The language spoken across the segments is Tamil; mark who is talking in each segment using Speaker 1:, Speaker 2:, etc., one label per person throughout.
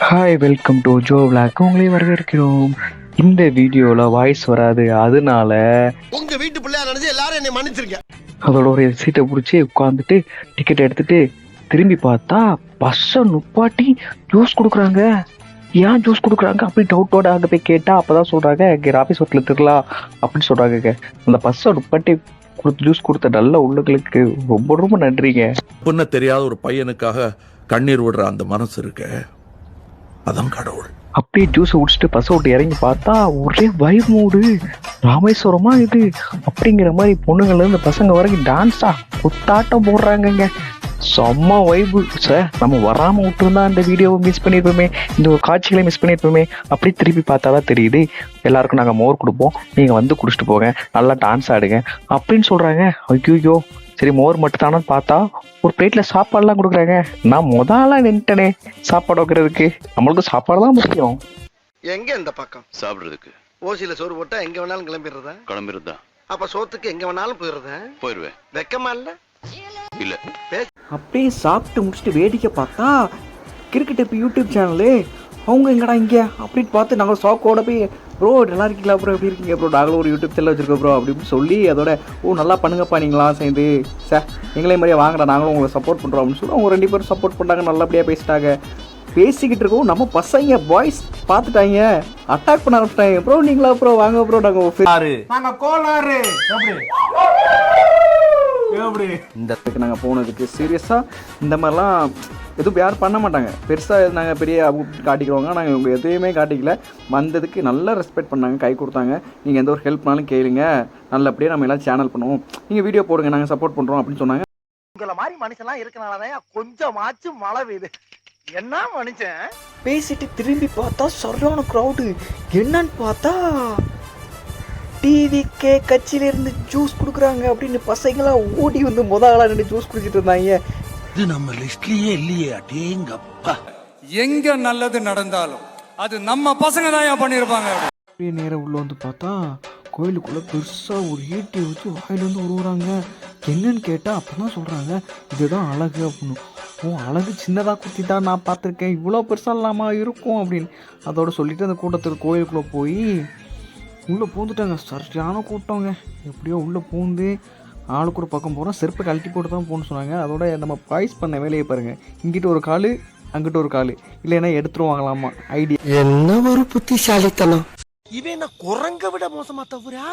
Speaker 1: Hi, welcome to Joe vlog. உங்களை வரவேற்கிறோம். இந்த வீடியோவில் வாய்ஸ் வராது, அதனால
Speaker 2: உங்க வீட்டு பிள்ளையா நினைச்சு எல்லாரும் என்னை மன்னிச்சிருங்க.
Speaker 1: அதோட ஒரு சீட்டை பிடிச்சி உட்காந்துட்டு டிக்கெட் எடுத்துட்டு திரும்பி பார்த்தா பஸ்ஸை நுப்பாட்டி ஜூஸ் கொடுக்குறாங்க. ஏன் ஜூஸ் கொடுக்குறாங்க அப்படி டவுட்டோட அங்கே போய் கேட்டால் அப்போ தான் சொல்கிறாங்க, இங்கே ஆஃபீஸ் ஒர்க்கில் திருலாம் அப்படின்னு சொல்கிறாங்க. அந்த பஸ்ஸை நுப்பாட்டி கொடுத்து ஜூஸ் கொடுத்த நல்ல உள்ளங்களுக்கு ரொம்ப ரொம்ப நன்றிங்க.
Speaker 3: புண்ண தெரியாத ஒரு பையனுக்காக கண்ணீர் விடுற அந்த மனசு இருக்கு, அதான் கடவுள்.
Speaker 1: அப்படியே ஜூஸை குடிச்சிட்டு பஸ்ஸை விட்டு இறங்கி பார்த்தா ஒரே வைப் மூடு, ராமேஸ்வரமா இது அப்படிங்கிற மாதிரி பொண்ணுங்கள்லேருந்து பசங்க வரைக்கும் டான்ஸா குத்தாட்டம் போடுறாங்கங்க. செம்ம வைபு சார். நம்ம வராமல் விட்டுருந்தா அந்த வீடியோவை மிஸ் பண்ணியிருப்போமே, இந்த ஒரு காட்சிகளை மிஸ் பண்ணியிருப்போமே. அப்படி திருப்பி பார்த்தா தான் தெரியுது, எல்லாருக்கும் நாங்கள் மோர் கொடுப்போம், நீங்கள் வந்து குடிச்சிட்டு போங்க, நல்லா டான்ஸ் ஆடுங்க அப்படின்னு சொல்கிறாங்க. ஐயோ, சரி மோர் மட்டும் தானே பார்த்தா ஒரு பிளேட்டில் சாப்பாடுலாம் கொடுக்குறாங்க. நான் முதல்ல நின்ட்டனே சாப்பாடு வைக்கிறதுக்கு. நம்மளுக்கு சாப்பாடு தான் முக்கியம்.
Speaker 2: எங்க இந்த பக்கம்
Speaker 4: சாப்பிடுறதுக்கு
Speaker 2: ஓசியில சோறு போட்டா எங்க வேணாலும்
Speaker 4: கிளம்பிடுறதா?
Speaker 2: அப்ப சோத்துக்கு எங்க வேணாலும்
Speaker 4: போயிருவேன்.
Speaker 2: வெக்கமா இல்ல?
Speaker 4: இல்ல.
Speaker 1: அப்படியே சாப்பிட்டு முடிச்சுட்டு வேடிக்கை பார்த்தா கிரிக்கெட் இப்போ யூடியூப் சேனலு அவங்க எங்கடா இங்கே அப்படின்னு பார்த்து நாங்கள் ஷாக்கோட போய் ப்ரோ நல்லா இருக்கீங்களா ப்ரோ, எப்படி இருக்கீங்க ப்ரோ, நாங்களும் ஒரு யூடியூப் சேனல் வச்சுருக்கோம் ப்ரோ அப்படின்னு சொல்லி அதோட நல்லா பண்ணுங்கப்பா நீங்களாம் சேர்ந்து சார் எங்களே மாதிரியே வாங்கடா நாங்களும் உங்களை சப்போர்ட் பண்ணுறோம் அப்படின்னு சொல்லி அவங்க 2 பேரும் சப்போர்ட் பண்ணாங்க. நல்லபடியாக பேசிட்டாங்க. பேசிக்கிட்டு இருக்கோம் நம்ம பசங்க பாய்ஸ் பார்த்துட்டாங்க, அட்டாக் பண்ண ஆரம்பிச்சிட்டாங்க. ப்ரோ நீங்களா ப்ரோ, வாங்க ப்ரோ, நாங்கள் கோளாறு இந்த நாங்கள் போனதுக்கு சீரியஸாக இந்த மாதிரிலாம் எதுவும் யாரும் பண்ண மாட்டாங்க. பெருசாக நாங்கள் பெரிய காட்டிக்கிறோங்க, நாங்கள் இவங்க எதையுமே காட்டிக்கல. வந்ததுக்கு நல்லா ரெஸ்பெக்ட் பண்ணாங்க, கை கொடுத்தாங்க. நீங்கள் எந்த ஒரு ஹெல்ப்னாலும் கேளுங்க, நல்லபடியாக நம்ம எல்லாம் சேனல் பண்ணுவோம், நீங்கள் வீடியோ போடுங்க, நாங்கள் சப்போர்ட் பண்ணுறோம் அப்படின்னு சொன்னாங்க.
Speaker 2: உங்களை மாதிரி மனுஷன்லாம் இருக்கனாலதான் கொஞ்சமாச்சும் மழை பெய்யுது. என்ன மனுஷன்
Speaker 1: பேசிட்டு திரும்பி பார்த்தா சரியான க்ரௌடு. என்னன்னு பார்த்தா டிவிக்கே கட்சியிலேருந்து ஜூஸ் கொடுக்குறாங்க அப்படின்னு பசங்களாம் ஓடி வந்து முதல்ல நின்று ஜூஸ் குடிச்சிட்டு இருந்தாங்க.
Speaker 5: இது நம்ம லிஸ்ட்லயே இல்லையே. அடேங்கப்பா,
Speaker 6: எங்க நல்லது நடந்தாலும் அது நம்ம பசங்க தான் பண்ணிருப்பாங்க.
Speaker 1: அப்படியே நேரம் உள்ள வந்து பார்த்தா கோயிலுக்குள்ள பெருசாக ஒரு ஈட்டி வச்சு வாயிலேருந்து உருவுறாங்க. என்னன்னு கேட்டால் அப்போ தான் சொல்கிறாங்க இதுதான் அழகு அப்படின்னு. அழகு சின்னதாக குத்தி தான் நான் பார்த்துருக்கேன், இவ்வளோ பெருசாக இல்லாமல் இருக்கும் அப்படின்னு அதோட சொல்லிட்டு அந்த கூட்டத்துக்கு கோயிலுக்குள்ளே போய் உள்ளே பூந்துட்டாங்க. சரியான கூட்டங்க. எப்படியோ உள்ளே பூந்து ஆளுக்கு ஒரு பக்கம் போகிறோம், செருப்பை கழட்டி போட்டு தான் போகணும்னு சொன்னாங்க. அதோட நம்ம பாய்ஸ் பண்ண வேலையை பாருங்கள், இங்கிட்ட ஒரு காலு அங்கிட்ட ஒரு காலு, இல்லைன்னா எடுத்துருவாங்களாமா ஐடியா.
Speaker 5: என்ன ஒரு புத்திசாலித்தனம்.
Speaker 2: இவன் நான் குரங்க விட மோசமா தவிரா.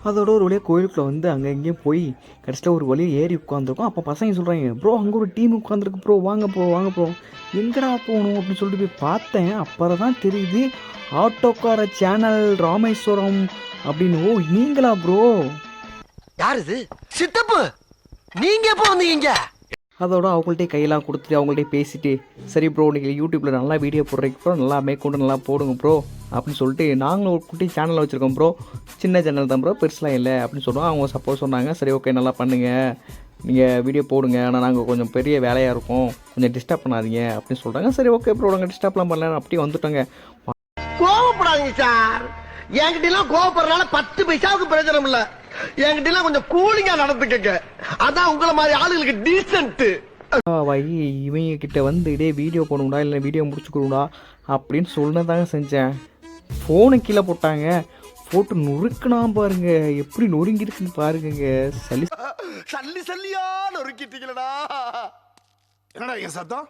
Speaker 1: அதோட ஒரு வழியாக கோயிலுக்குள்ளே வந்து அங்கே எங்கேயும் போய் கடைசியில் ஒரு வழியாக ஏறி உட்காந்துருக்கோம். அப்போ பசங்க சொல்கிறாங்க ப்ரோ அங்கே ஒரு டீம் உட்காந்துருக்கு ப்ரோ, வாங்க ப்ரோ எங்கடா போகணும் அப்படின்னு சொல்லிட்டு போய் பார்த்தேன். அப்புறம் தான் தெரியுது ஆட்டோக்கார சேனல் ராமேஸ்வரம் அப்படின்னு. ஓ நீங்களா ப்ரோ?
Speaker 2: யார் இது? சித்தப்பு, நீங்க எப்போ வந்தீங்க?
Speaker 1: அதோட அவங்கள்ட்டே கையெல்லாம் கொடுத்துட்டு அவங்கள்ட்டே பேசிட்டு சரி ப்ரோ நீங்கள் யூடியூப்பில் நல்லா வீடியோ போடுறீங்க ப்ரோ, நல்லா மேற்கொண்டு நல்லா போடுங்க ப்ரோ அப்படின்னு சொல்லிட்டு நாங்களும் ஒரு குட்டி சேனல் வச்சுருக்கோம் ப்ரோ, சின்ன சேனல் தான் ப்ரோ, பெருசெலாம் இல்லை அப்படின்னு சொல்லுவோம். அவங்க சப்போஸ் சொன்னாங்க சரி ஓகே நல்லா பண்ணுங்கள், நீங்கள் வீடியோ போடுங்க, ஆனால் நாங்கள் கொஞ்சம் பெரிய வேலையாக இருக்கும், கொஞ்சம் டிஸ்டர்ப் பண்ணாதீங்க அப்படின்னு சொல்கிறாங்க. சரி ஓகே ப்ரோ நாங்கள் டிஸ்டர்ப்லாம் பண்ணல அப்படியே வந்துட்டோங்க.
Speaker 2: கோவப்படாதீங்க சார், என்கிட்ட எல்லாம் கோவப்படுறதுனால 10 பைசாவுக்கு பிரயோஜனம் இல்ல. என்கிட்ட எல்லாம் கொஞ்சம் கூலிங்கா நடந்துக்கங்க, அதான் உங்களை மாதிரி ஆளுங்களுக்கு டீசென்ட்.
Speaker 1: இவங்க கிட்ட வந்து இதே வீடியோ போடணும்டா இல்லை வீடியோ முடிச்சுக்கணும்டா அப்படின்னு சொன்னதாங்க செஞ்சேன். ஃபோனை கீழே போட்டாங்க, போட்டு நொறுக்குனா பாருங்க, எப்படி நொறுங்கிருக்குன்னு பாருங்க.
Speaker 2: சல்லி சல்லியா நொறுக்கிட்டீங்களா?
Speaker 5: என்னடா என் சத்தம்?